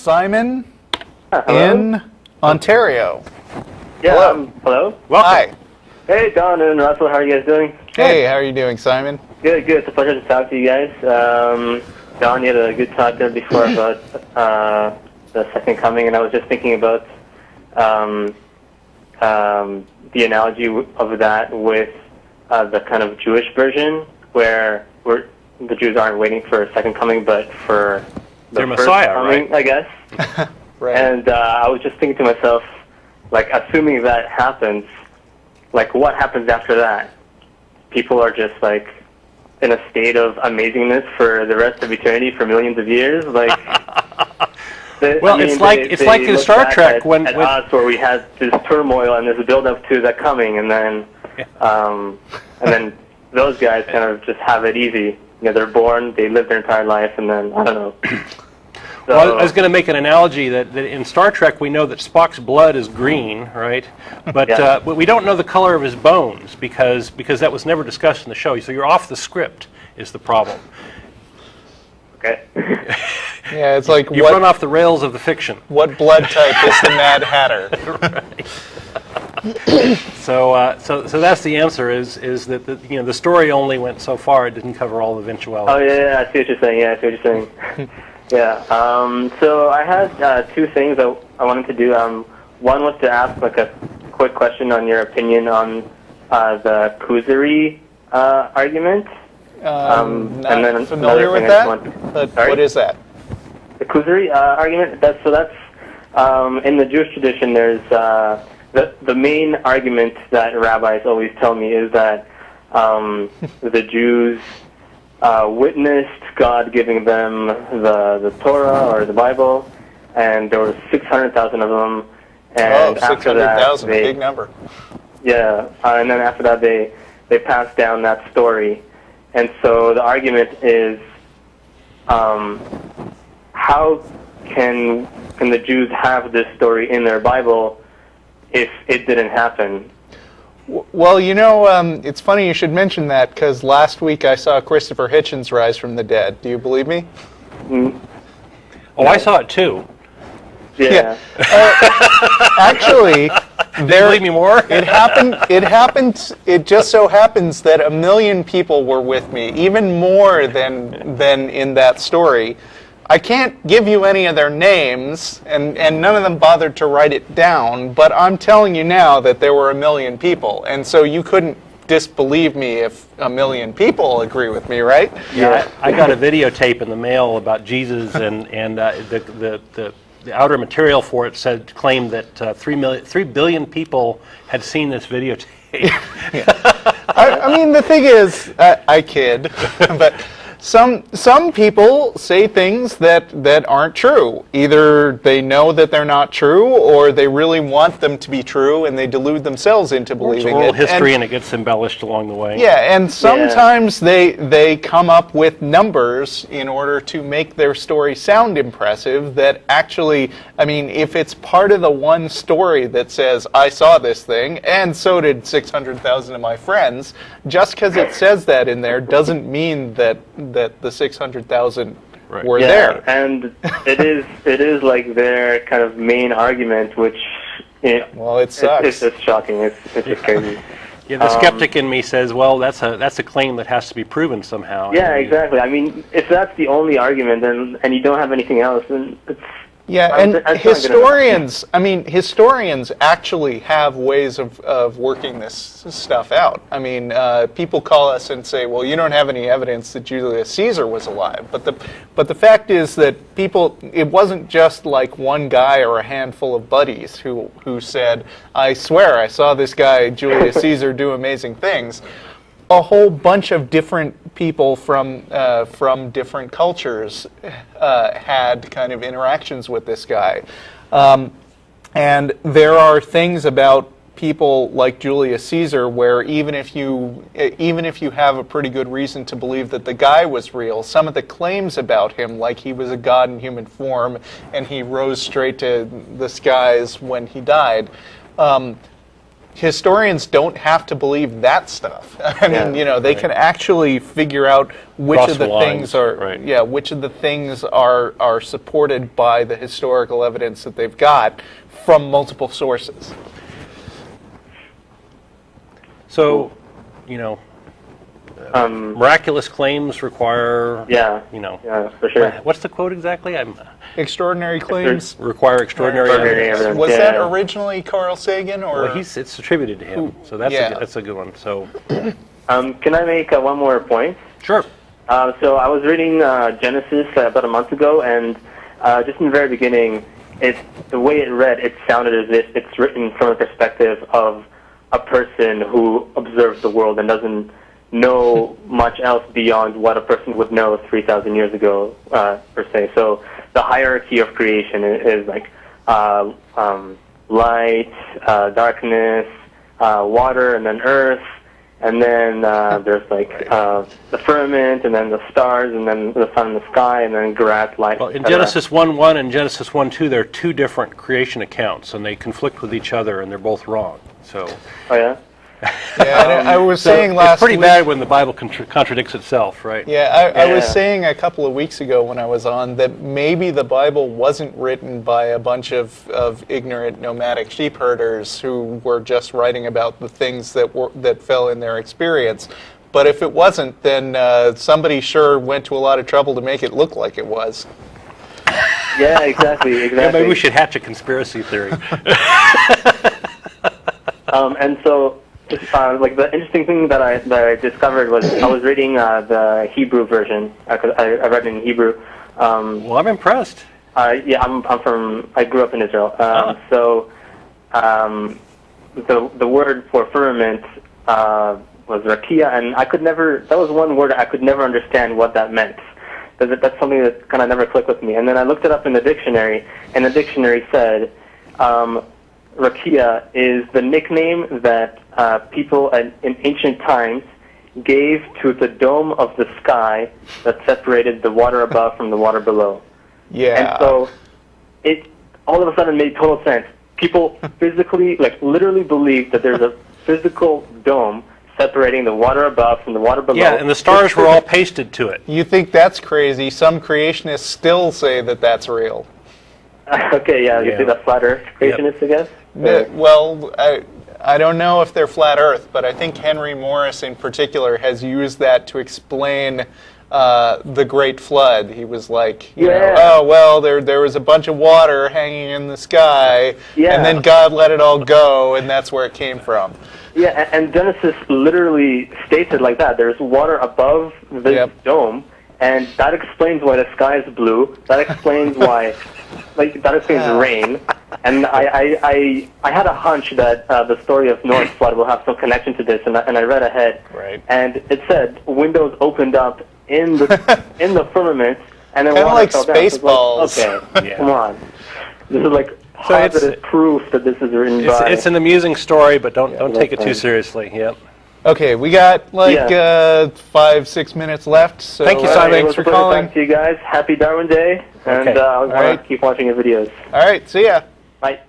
Simon Hello? in Ontario. Yeah, Hello. Hello? Hi. Hey, Don and Russell, how are you guys doing? Hey, how are you doing, Simon? Good, good. It's a pleasure to talk to you guys. Don, you had a good talk there before about the second coming, and I was just thinking about the analogy of that with the kind of Jewish version, where the Jews aren't waiting for a second coming, but for their first Messiah, coming, right? I guess. Right. And I was just thinking to myself, like, assuming that happens, like, what happens after that? People are just, like, in a state of amazingness for the rest of eternity, for millions of years? Like, Well, it's like in look Star back Trek at when us where we had this turmoil and there's a build-up to that coming, and then those guys kind of just have it easy. You know, they're born, they live their entire life, and then, I don't know. So, well, I was going to make an analogy that in Star Trek we know that Spock's blood is green, right? But Yeah. but we don't know the color of his bones because that was never discussed in the show. So you're off the script is the problem. okay. Yeah, it's like You've run off the rails of the fiction. what blood type is the Mad Hatter? So that's the answer. Is that the story only went so far; it didn't cover all the eventualities. Oh, yeah, I see what you're saying. Yeah, I see what you're saying. Yeah. So I had two things I wanted to do. One was to ask like a quick question on your opinion on the Kuzari argument. Not and then familiar another with thing that? But Sorry? what is that? The Kuzari argument. That's in the Jewish tradition. There's the main argument that rabbis always tell me is that the Jews witnessed God giving them the Torah or the Bible, and there were 600,000 of them. And after that, 600,000, a big number. Yeah, and then after that, they passed down that story, and so the argument is, how can the Jews have this story in their Bible if it didn't happen? Well, it's funny you should mention that because last week I saw Christopher Hitchens rise from the dead. Do you believe me? Oh, I saw it too. Yeah. Actually, Believe me more? It happened. It just so happens that 1 million people were with me, even more than in that story. I can't give you any of their names, and none of them bothered to write it down, but I'm telling you now that there were 1 million people, and so you couldn't disbelieve me if 1 million people agree with me, right? Yeah, I got a videotape in the mail about Jesus, and the outer material for it claimed that 3 billion people had seen this videotape. I mean, the thing is, I kid, but some people say things that aren't true. Either they know that they're not true, or they really want them to be true, and they delude themselves into believing It's oral it. history, and it gets embellished along the way. Yeah, and sometimes they come up with numbers in order to make their story sound impressive that actually, I mean, if it's part of the one story that says, I saw this thing, and so did 600,000 of my friends, just because it says that in there doesn't mean that the 600,000 were there. And it is like their kind of main argument, which, well, it sucks. It's just shocking. It's just crazy. Yeah, the skeptic in me says, well, that's a claim that has to be proven somehow. Yeah, exactly. I mean, if that's the only argument, and you don't have anything else, then it's... Yeah, and historians actually have ways of working this stuff out. I mean, people call us and say, well, you don't have any evidence that Julius Caesar was alive. But the fact is that it wasn't just like one guy or a handful of buddies who said, I swear I saw this guy, Julius Caesar, do amazing things. A whole bunch of different people from different cultures had kind of interactions with this guy, and there are things about people like Julius Caesar where even if you have a pretty good reason to believe that the guy was real, some of the claims about him, like he was a god in human form and he rose straight to the skies when he died. historians don't have to believe that stuff. I mean, Yeah. they can actually figure out which Cross of the the lines, things are, right. which of the things are supported by the historical evidence that they've got from multiple sources. So, miraculous claims require, Yeah, for sure. what's the quote exactly? Extraordinary claims. Require extraordinary Extraordinary evidence. evidence. Was Yeah. that originally Carl Sagan, or? Well, it's attributed to him, so that's Yeah. that's a good one. So, Can I make one more point? sure. So I was reading Genesis about a month ago, and just in the very beginning, the way it read, it sounded as if it's written from a perspective of a person who observes the world and doesn't know much else beyond what a person would know 3,000 years ago, per se. So the hierarchy of creation is like light, darkness, water, and then earth. And then there's like the firmament, and then the stars, and then the sun and the sky, and then grass, light. Well, in et cetera. Genesis 1:1 and Genesis 1:2, there are two different creation accounts, and they conflict with each other, and they're both wrong. So, Oh yeah. Yeah, and I was saying last it's pretty week. bad when the Bible contradicts itself, right? Yeah, I was Yeah. saying a couple of weeks ago when I was on that maybe the Bible wasn't written by a bunch of ignorant nomadic sheep herders who were just writing about the things that fell in their experience. But if it wasn't, then somebody sure went to a lot of trouble to make it look like it was. Yeah, exactly. Yeah, maybe we should hatch a conspiracy theory. And so, like the interesting thing that I discovered was I was reading the Hebrew version. I read it in Hebrew. Well, I'm impressed. Yeah, I grew up in Israel. So, the word for firmament was rakia, and that was one word I could never understand what that meant. That's something that kind of never clicked with me. And then I looked it up in the dictionary, and the dictionary said, rakia is the nickname that people in ancient times gave to the dome of the sky that separated the water above from the water below. Yeah. And so it all of a sudden made total sense. People physically, like literally believe that there's a physical dome separating the water above from the water below. Yeah, and the stars were all pasted to it. You think that's crazy? Some creationists still say that that's real. Okay, yeah, you see the flat Earth creationists, I guess? Well, I don't know if they're flat Earth, but I think Henry Morris in particular has used that to explain the Great Flood. He was like, oh, well, there was a bunch of water hanging in the sky, and then God let it all go, and that's where it came from. Yeah, and Genesis literally states it like that. There's water above the dome, and that explains why the sky is blue. That explains why, that explains rain. And I had a hunch that the story of Noah's flood will have some connection to this, and I read ahead. Right. And it said windows opened up in the firmament, and then Kinda water like fell down. Spaceballs. So it's like, okay, come on. This is like So positive proof that this is written by. It's an amusing story, but don't take it too seriously. Yep. Okay, we got 5-6 minutes left. So Thank you, All Simon. right, Thanks it was for a pleasure calling. talking to you guys. Happy Darwin Day, and Okay. I'll right. keep watching your videos. All right, see ya. Bye.